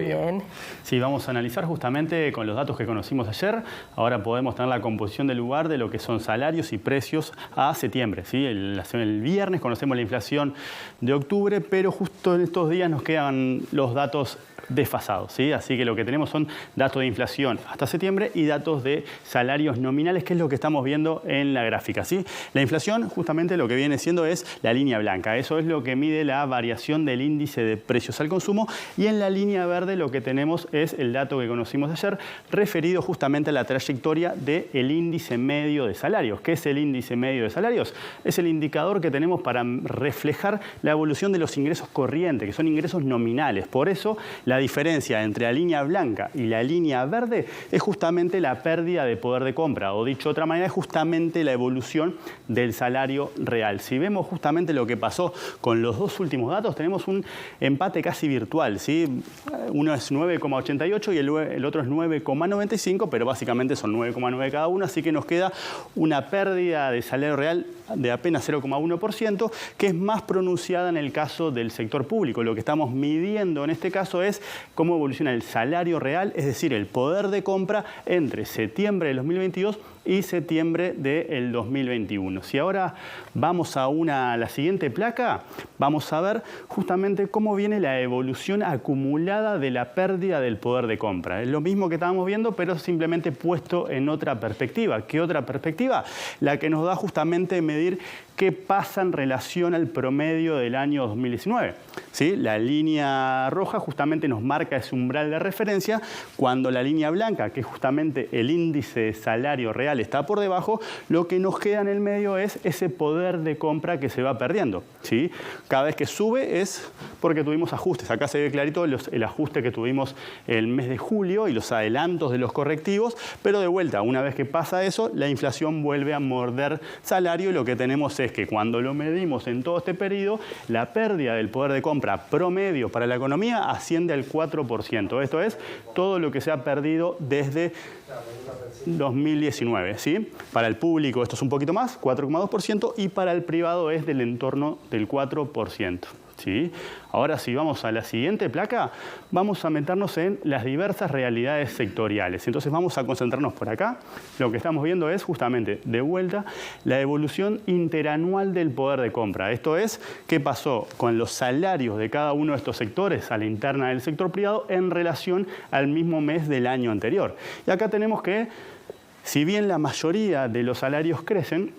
Bien. Sí, vamos a analizar justamente con los datos que conocimos ayer. Ahora podemos tener la composición del lugar de lo que son salarios y precios a septiembre, ¿sí? El viernes conocemos la inflación de octubre, pero justo en estos días nos quedan los datos desfasados, ¿sí? Así que lo que tenemos son datos de inflación hasta septiembre y datos de salarios nominales, que es lo que estamos viendo en la gráfica, ¿sí? La inflación justamente lo que viene siendo es la línea blanca. Eso es lo que mide la variación del índice de precios al consumo, y en la línea verde lo que tenemos es el dato que conocimos ayer referido justamente a la trayectoria del índice medio de salarios. ¿Qué es el índice medio de salarios? Es el indicador que tenemos para reflejar la evolución de los ingresos corrientes, que son ingresos nominales. Por eso la diferencia entre la línea blanca y la línea verde es justamente la pérdida de poder de compra, o dicho de otra manera, es justamente la evolución del salario real. Si vemos justamente lo que pasó con los dos últimos datos, tenemos un empate casi virtual, ¿sí? Uno es 9,88 y el otro es 9,95, pero básicamente son 9,9 cada uno, así que nos queda una pérdida de salario real de apenas 0,1%, que es más pronunciada en el caso del sector público. Lo que estamos midiendo en este caso es cómo evoluciona el salario real, es decir, el poder de compra entre septiembre del 2022 y septiembre del 2021. Si ahora vamos a la siguiente placa, vamos a ver justamente cómo viene la evolución acumulada de la pérdida del poder de compra. Es lo mismo que estábamos viendo, pero simplemente puesto en otra perspectiva. ¿Qué otra perspectiva? La que nos da justamente medir qué pasa en relación al promedio del año 2019. ¿Sí? La línea roja justamente nos marca ese umbral de referencia, cuando la línea blanca, que es justamente el índice de salario real, está por debajo, lo que nos queda en el medio es ese poder de compra que se va perdiendo, ¿sí? Cada vez que sube es porque tuvimos ajustes. Acá se ve clarito el ajuste que tuvimos el mes de julio y los adelantos de los correctivos, pero de vuelta, una vez que pasa eso, la inflación vuelve a morder salario, y lo que tenemos es que cuando lo medimos en todo este periodo, la pérdida del poder de compra promedio para la economía asciende al 4%. Esto es todo lo que se ha perdido desde 2019, ¿sí? Para el público esto es un poquito más, 4,2%, y para el privado es del entorno del 4%. ¿Sí? Ahora, si vamos a la siguiente placa, vamos a meternos en las diversas realidades sectoriales. Entonces vamos a concentrarnos por acá. Lo que estamos viendo es justamente, de vuelta, la evolución interanual del poder de compra. Esto es, qué pasó con los salarios de cada uno de estos sectores a la interna del sector privado en relación al mismo mes del año anterior. Y acá tenemos que, si bien la mayoría de los salarios crecen,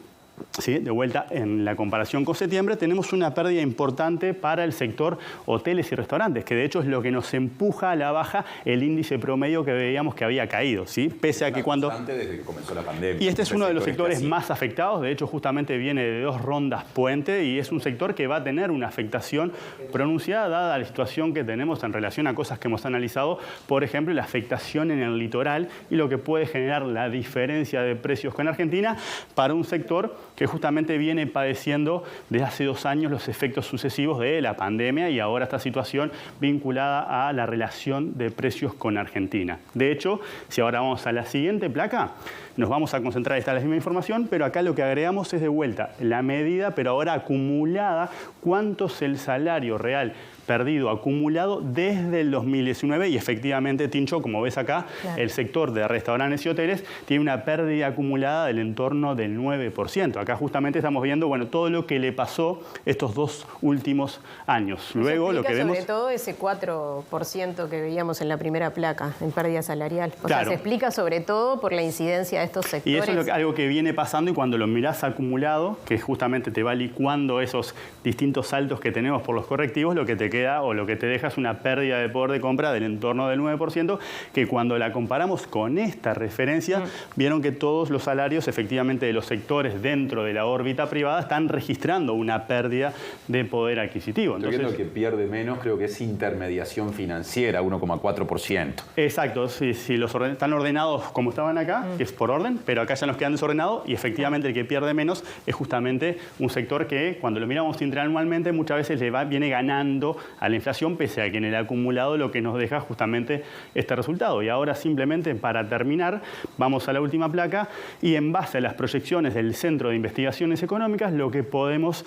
¿sí? De vuelta, en la comparación con septiembre, tenemos una pérdida importante para el sector hoteles y restaurantes, que de hecho es lo que nos empuja a la baja el índice promedio que veíamos que había caído, ¿sí? Pese a que cuando... Desde que comenzó la pandemia. Y este es uno de los sectores más afectados. De hecho, justamente viene de 2 rondas puente, y es un sector que va a tener una afectación pronunciada dada la situación que tenemos en relación a cosas que hemos analizado, por ejemplo, la afectación en el litoral y lo que puede generar la diferencia de precios con Argentina para un sector que justamente viene padeciendo desde hace 2 años los efectos sucesivos de la pandemia, y ahora esta situación vinculada a la relación de precios con Argentina. De hecho, si ahora vamos a la siguiente placa, nos vamos a concentrar, está la misma información, pero acá lo que agregamos es de vuelta la medida, pero ahora acumulada, cuánto es el salario real perdido, acumulado desde el 2019, y efectivamente, Tincho, como ves acá, claro, el sector de restaurantes y hoteles tiene una pérdida acumulada del entorno del 9%. Acá justamente estamos viendo, bueno, todo lo que le pasó estos 2 últimos años. Luego lo que vemos... sobre todo ese 4% que veíamos en la primera placa, en pérdida salarial. O claro, sea, se explica sobre todo por la incidencia de estos sectores. Y eso es algo que viene pasando, y cuando lo mirás acumulado, que justamente te va licuando esos distintos saltos que tenemos por los correctivos, lo que te queda o lo que te deja es una pérdida de poder de compra del entorno del 9%, que cuando la comparamos con esta referencia, vieron que todos los salarios efectivamente de los sectores dentro de la órbita privada están registrando una pérdida de poder adquisitivo. Entonces, viendo que pierde menos, creo que es intermediación financiera, 1,4%. Exacto, si están ordenados como estaban acá, que es por orden, pero acá ya nos quedan desordenados, y efectivamente el que pierde menos es justamente un sector que cuando lo miramos interanualmente muchas veces viene ganando a la inflación, pese a que en el acumulado lo que nos deja justamente este resultado. Y ahora, simplemente para terminar, vamos a la última placa, y en base a las proyecciones del Centro de Investigaciones Económicas, lo que podemos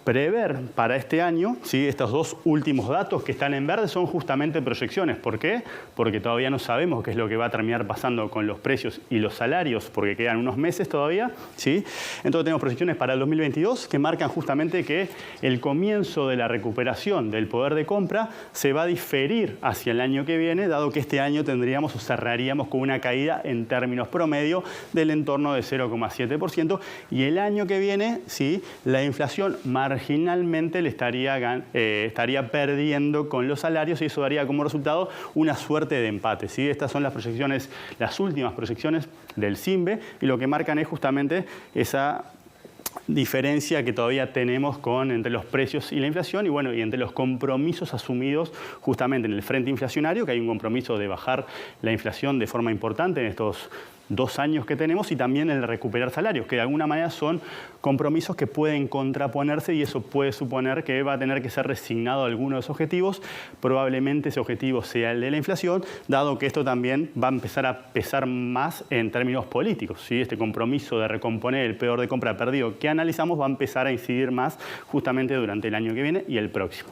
prever para este año, ¿sí? Estos dos últimos datos que están en verde son justamente proyecciones. ¿Por qué? Porque todavía no sabemos qué es lo que va a terminar pasando con los precios y los salarios, porque quedan unos meses todavía, ¿sí? Entonces tenemos proyecciones para el 2022 que marcan justamente que el comienzo de la recuperación del poder de compra se va a diferir hacia el año que viene, dado que este año tendríamos o cerraríamos con una caída en términos promedio del entorno de 0,7%, y el año que viene, ¿sí? La inflación marginalmente le estaría perdiendo con los salarios, y eso daría como resultado una suerte de empate, ¿sí? Estas son las proyecciones, las últimas proyecciones del CIMBE, y lo que marcan es justamente esa diferencia que todavía tenemos entre los precios y la inflación, y bueno, y entre los compromisos asumidos justamente en el frente inflacionario, que hay un compromiso de bajar la inflación de forma importante en estos 2 años que tenemos, y también el recuperar salarios, que de alguna manera son compromisos que pueden contraponerse, y eso puede suponer que va a tener que ser resignado alguno de esos objetivos. Probablemente ese objetivo sea el de la inflación, dado que esto también va a empezar a pesar más en términos políticos, ¿sí? Este compromiso de recomponer el poder de compra perdido que analizamos va a empezar a incidir más justamente durante el año que viene y el próximo.